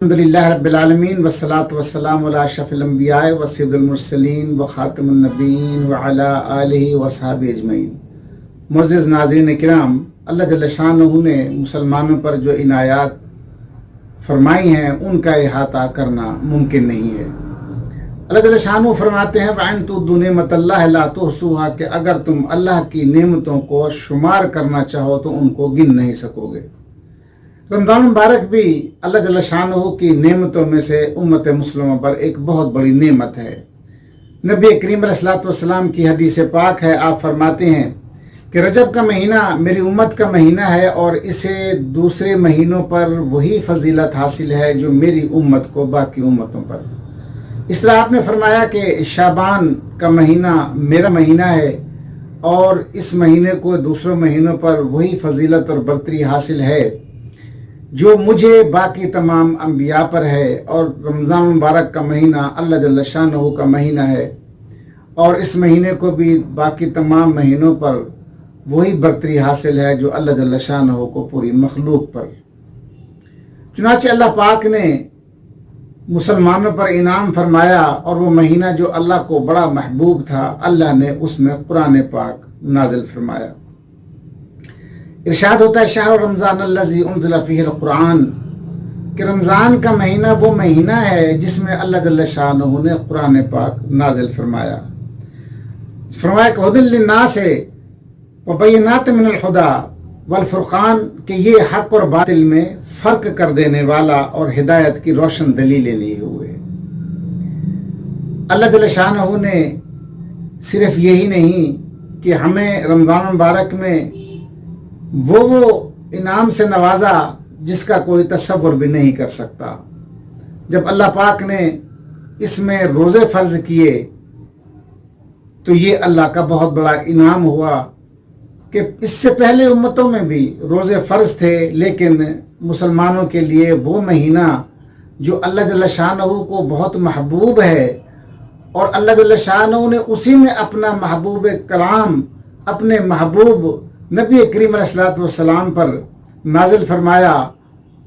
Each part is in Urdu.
الحمدللہ رب العالمین والصلاة والسلام علی اشرف الانبیاء و سید المرسلین و خاتم النبیین وعلی آلہ وصحبہ اجمعین۔ معزز ناظرین کرام، اللہ جل شانہ نے مسلمانوں پر جو عنایات فرمائی ہیں ان کا احاطہ کرنا ممکن نہیں ہے۔ اللہ جل شانہ فرماتے ہیں وَإِن تُعُدُّوا نِعْمَتَ اللَّهِ لَا تُحْصُوهَا، کہ اگر تم اللہ کی نعمتوں کو شمار کرنا چاہو تو ان کو گن نہیں سکو گے۔ رمضان مبارک بھی اللہ جل شانہ کی نعمتوں میں سے امت مسلمہ پر ایک بہت بڑی نعمت ہے۔ نبی کریم علیہ الصلوۃ والسلام کی حدیث پاک ہے، آپ فرماتے ہیں کہ رجب کا مہینہ میری امت کا مہینہ ہے اور اسے دوسرے مہینوں پر وہی فضیلت حاصل ہے جو میری امت کو باقی امتوں پر۔ اس طرح آپ نے فرمایا کہ شعبان کا مہینہ میرا مہینہ ہے اور اس مہینے کو دوسروں مہینوں پر وہی فضیلت اور برتری حاصل ہے جو مجھے باقی تمام انبیاء پر ہے، اور رمضان مبارک کا مہینہ اللہ جل شانہ کا مہینہ ہے اور اس مہینے کو بھی باقی تمام مہینوں پر وہی برتری حاصل ہے جو اللہ جل شانہ کو پوری مخلوق پر۔ چنانچہ اللہ پاک نے مسلمانوں پر انعام فرمایا اور وہ مہینہ جو اللہ کو بڑا محبوب تھا، اللہ نے اس میں قرآن پاک نازل فرمایا۔ ارشاد ہوتا ہے شہر رمضان الذی انزل فیہ القرآن، کہ رمضان کا مہینہ وہ مہینہ ہے جس میں اللہ جل شانہ نے قرآن پاک نازل فرمایا۔ فرمایا کہ ھدی للناس وبینات من الہدی والفرقان، کہ یہ حق اور باطل میں فرق کر دینے والا اور ہدایت کی روشن دلیلیں لیے ہوئے۔ اللہ جل شانہ نے صرف یہی نہیں کہ ہمیں رمضان مبارک میں وہ انعام سے نوازا جس کا کوئی تصور بھی نہیں کر سکتا۔ جب اللہ پاک نے اس میں روزے فرض کیے تو یہ اللہ کا بہت بڑا انعام ہوا کہ اس سے پہلے امتوں میں بھی روزے فرض تھے، لیکن مسلمانوں کے لیے وہ مہینہ جو اللہ جل شانہ کو بہت محبوب ہے اور اللہ جل شانہ نے اسی میں اپنا محبوب کلام اپنے محبوب نبی کریم علیہ الصلوۃ والسلام پر نازل فرمایا،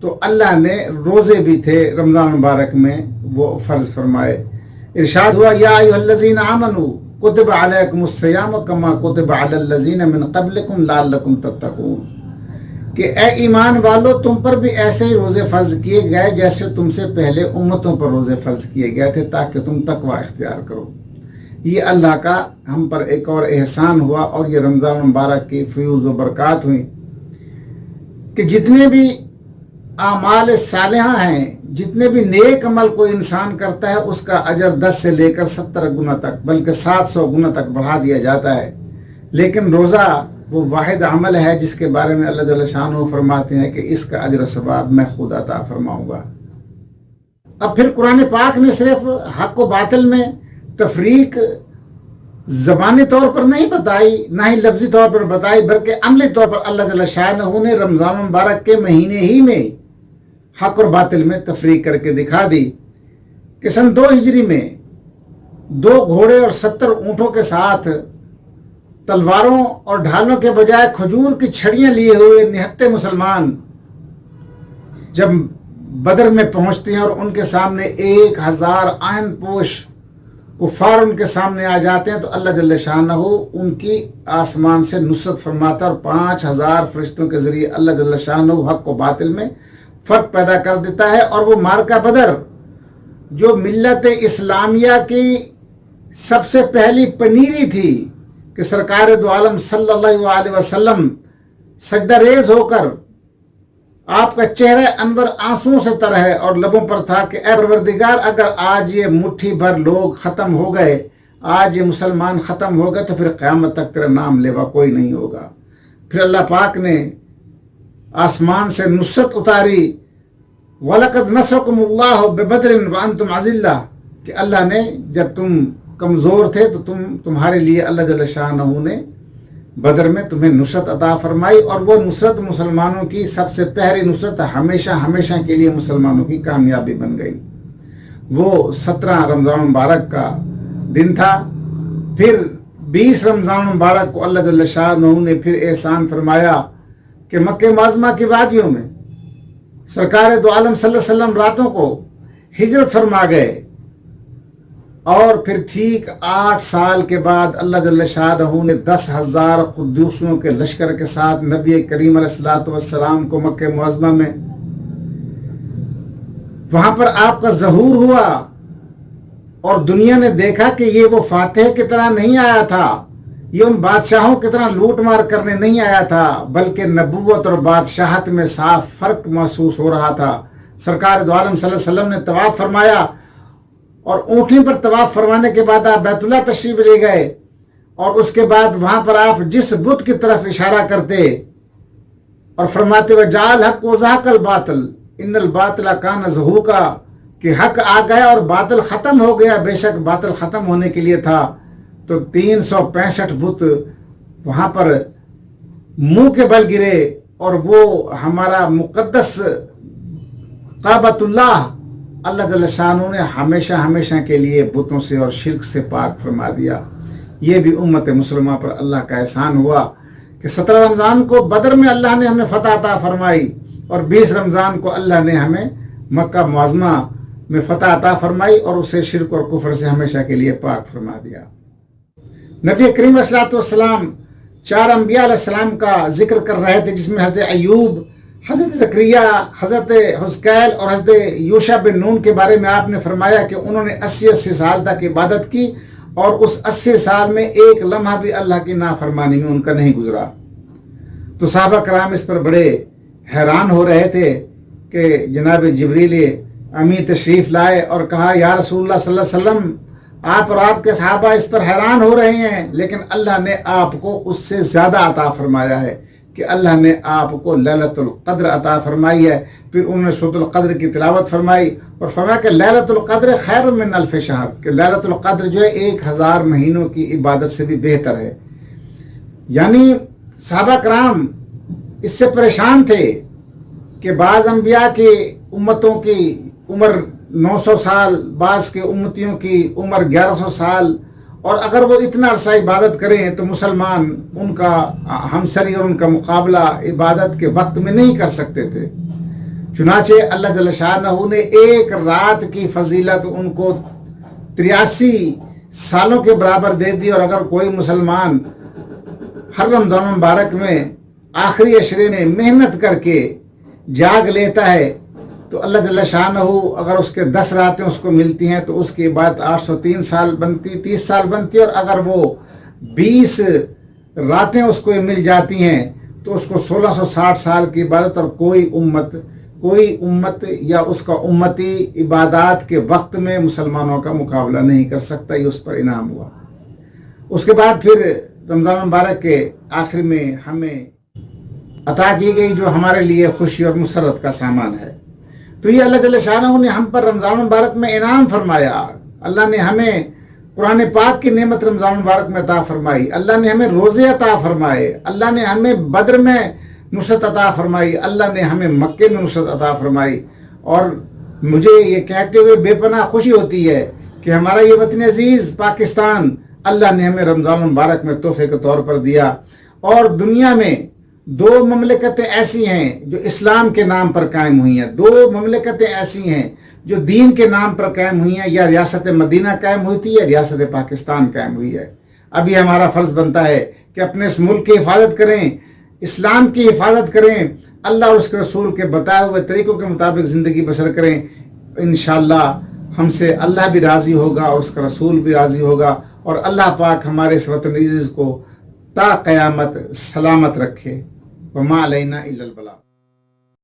تو اللہ نے روزے بھی تھے رمضان مبارک میں وہ فرض فرمائے۔ ارشاد ہوا یا ایھا الذین آمنوا کتب علیکم الصیام کما کتب علی الذین من قبلکم لعلکم تتقون، کہ اے ایمان والو تم پر بھی ایسے ہی روزے فرض کیے گئے جیسے تم سے پہلے امتوں پر روزے فرض کیے گئے تھے تاکہ تم تقوی اختیار کرو۔ یہ اللہ کا ہم پر ایک اور احسان ہوا، اور یہ رمضان مبارک کی فیوز و برکات ہوئی کہ جتنے بھی اعمال صالحہ ہیں، جتنے بھی نیک عمل کوئی انسان کرتا ہے اس کا اجر 10 سے لے کر 70 گنا تک بلکہ 700 گنا تک بڑھا دیا جاتا ہے۔ لیکن روزہ وہ واحد عمل ہے جس کے بارے میں اللہ جل شانہ فرماتے ہیں کہ اس کا اجر و ثواب میں خود عطا فرماؤں گا۔ اب پھر قرآن پاک نے صرف حق و باطل میں تفریق زبانی طور پر نہیں بتائی، نہ ہی لفظی طور پر بتائی، بلکہ عملی طور پر اللہ جل شانہ نے رمضان مبارک کے مہینے ہی میں حق اور باطل میں تفریق کر کے دکھا دی کہ سن 2 ہجری میں 2 گھوڑے اور 70 اونٹوں کے ساتھ تلواروں اور ڈھالوں کے بجائے کھجور کی چھڑیاں لیے ہوئے نہتے مسلمان جب بدر میں پہنچتے ہیں اور ان کے سامنے 1000 آہن پوش کفار ان کے سامنے آ جاتے ہیں تو اللہ جل شانہ ان کی آسمان سے نصرت فرماتا ہے اور 5000 فرشتوں کے ذریعے اللہ جل شانہ حق و باطل میں فرق پیدا کر دیتا ہے۔ اور وہ مارکہ بدر جو ملت اسلامیہ کی سب سے پہلی پنیری تھی کہ سرکار دو عالم صلی اللہ علیہ وسلم سجدہ ریز ہو کر آپ کا چہرہ انور آنسوؤں سے تر ہے اور لبوں پر تھا کہ اے پروردگار اگر آج یہ مٹھی بھر لوگ ختم ہو گئے، آج یہ مسلمان ختم ہو گئے تو پھر قیامت تک تیرا نام لیوا کوئی نہیں ہوگا۔ پھر اللہ پاک نے آسمان سے نصرت اتاری، وَلَقَدْ نَصَرَكُمُ اللَّهُ بِبَدْرٍ وَأَنْتُمْ أَذِلَّةٌ، کہ اللہ نے جب تم کمزور تھے تو تمہارے لیے اللہ جل شانہ نے بدر میں تمہیں نصرت عطا فرمائی، اور وہ نصرت مسلمانوں کی سب سے پہلی نصرت ہمیشہ ہمیشہ کے لیے مسلمانوں کی کامیابی بن گئی۔ وہ 17 رمضان مبارک کا دن تھا۔ پھر 20 رمضان مبارک کو اللہ جل شانہ نے پھر احسان فرمایا کہ مکہ معظمہ کی وادیوں میں سرکار دو عالم صلی اللہ علیہ وسلم راتوں کو ہجرت فرما گئے، اور پھر ٹھیک 8 سال کے بعد اللہ جل شانہ نے 10,000 قدوسیوں کے لشکر کے ساتھ نبی کریم علیہ الصلوۃ والسلام کو مکہ معظمہ میں وہاں پر آپ کا ظہور ہوا، اور دنیا نے دیکھا کہ یہ وہ فاتح کی طرح نہیں آیا تھا، یہ ان بادشاہوں کی طرح لوٹ مار کرنے نہیں آیا تھا، بلکہ نبوت اور بادشاہت میں صاف فرق محسوس ہو رہا تھا۔ سرکار دو عالم صلی اللہ علیہ وسلم نے طواف فرمایا، اور اونٹنی پر طواف فرمانے کے بعد آپ بیت اللہ تشریف لے گئے، اور اس کے بعد وہاں پر آپ جس بت کی طرف اشارہ کرتے اور فرماتے وَجَعَلَ الْحَقَّ وَزَهَقَ الْبَاطِلُ إِنَّ الْبَاطِلَ كَانَ زَهُوقًا، کہ حق آ گیا اور باطل ختم ہو گیا، بے شک باطل ختم ہونے کے لیے تھا۔ تو 365 بت وہاں پر منہ کے بل گرے، اور وہ ہمارا مقدس کعبۃ اللہ جل شانہ نے ہمیشہ ہمیشہ کے لیے بتوں سے اور شرک سے پاک فرما دیا۔ یہ بھی امت مسلمہ پر اللہ کا احسان ہوا کہ 17 رمضان کو بدر میں اللہ نے ہمیں فتح عطا فرمائی، اور 20 رمضان کو اللہ نے ہمیں مکہ معظمہ میں فتح عطا فرمائی، اور اسے شرک اور کفر سے ہمیشہ کے لیے پاک فرما دیا۔ نبی کریم علیہ الصلوۃ والسلام 4 انبیاء علیہ السلام کا ذکر کر رہے تھے، جس میں حضرت ایوب، حضرت زکریا، حضرت حزقیل اور حضرت یوشع بن نون کے بارے میں آپ نے فرمایا کہ انہوں نے 80 سال تک عبادت کی، اور اس 80 سال میں ایک لمحہ بھی اللہ کی نافرمانی میں ان کا نہیں گزرا۔ تو صحابہ کرام اس پر بڑے حیران ہو رہے تھے کہ جناب جبریل امین تشریف لائے اور کہا یا رسول اللہ صلی اللہ علیہ وسلم، آپ اور آپ کے صحابہ اس پر حیران ہو رہے ہیں، لیکن اللہ نے آپ کو اس سے زیادہ عطا فرمایا ہے، کہ اللہ نے آپ کو لیلۃ القدر عطا فرمائی ہے۔ پھر انہوں نے سورۃ القدر کی تلاوت فرمائی، اور فرمایا کہ لیلۃ القدر خیر من الف شہر، کہ لیلۃ القدر جو ہے 1000 مہینوں کی عبادت سے بھی بہتر ہے۔ یعنی صحابہ کرام اس سے پریشان تھے کہ بعض انبیاء کی امتوں کی عمر 900 سال، بعض کے امتیوں کی عمر 1100 سال، اور اگر وہ اتنا عرصہ عبادت کریں تو مسلمان ان کا ہمسری اور ان کا مقابلہ عبادت کے وقت میں نہیں کر سکتے تھے۔ چنانچہ اللہ جل شانہ نے ایک رات کی فضیلت ان کو 83 سالوں کے برابر دے دی، اور اگر کوئی مسلمان ہر رمضان مبارک میں آخری عشرے میں محنت کر کے جاگ لیتا ہے تو اللہ جل شانہ اگر اس کے 10 راتیں اس کو ملتی ہیں تو اس کی عبادت 803 سال بنتی، 30 سال بنتی، اور اگر وہ 20 راتیں اس کو مل جاتی ہیں تو اس کو 1660 سال کی عبادت، اور کوئی امت یا اس کا امتی عبادات کے وقت میں مسلمانوں کا مقابلہ نہیں کر سکتا۔ یہ اس پر انعام ہوا۔ اس کے بعد پھر رمضان مبارک کے آخر میں ہمیں عطا کی گئی جو ہمارے لیے خوشی اور مسرت کا سامان ہے۔ تو یہ اللہ جل شانہ نے ہم پر رمضان مبارک میں انعام فرمایا۔ اللہ نے ہمیں قرآن پاک کی نعمت رمضان مبارک میں عطا فرمائی، اللہ نے ہمیں روزے عطا فرمائے، اللہ نے ہمیں بدر میں نصرت عطا فرمائی، اللہ نے ہمیں مکے میں نصرت عطا فرمائی۔ اور مجھے یہ کہتے ہوئے بے پناہ خوشی ہوتی ہے کہ ہمارا یہ وطن عزیز پاکستان اللہ نے ہمیں رمضان مبارک میں تحفے کے طور پر دیا۔ اور دنیا میں 2 مملکتیں ایسی ہیں جو اسلام کے نام پر قائم ہوئی ہیں، 2 مملکتیں ایسی ہیں جو دین کے نام پر قائم ہوئی ہیں، یا ریاست مدینہ قائم ہوئی تھی یا ریاست پاکستان قائم ہوئی ہے۔ اب یہ ہمارا فرض بنتا ہے کہ اپنے اس ملک کی حفاظت کریں، اسلام کی حفاظت کریں، اللہ اور اس کے رسول کے بتائے ہوئے طریقوں کے مطابق زندگی بسر کریں۔ انشاءاللہ ہم سے اللہ بھی راضی ہوگا اور اس کا رسول بھی راضی ہوگا، اور اللہ پاک ہمارے اس وطن عزیز کو تا قیامت سلامت رکھے۔ وما علینا الا البلاغ۔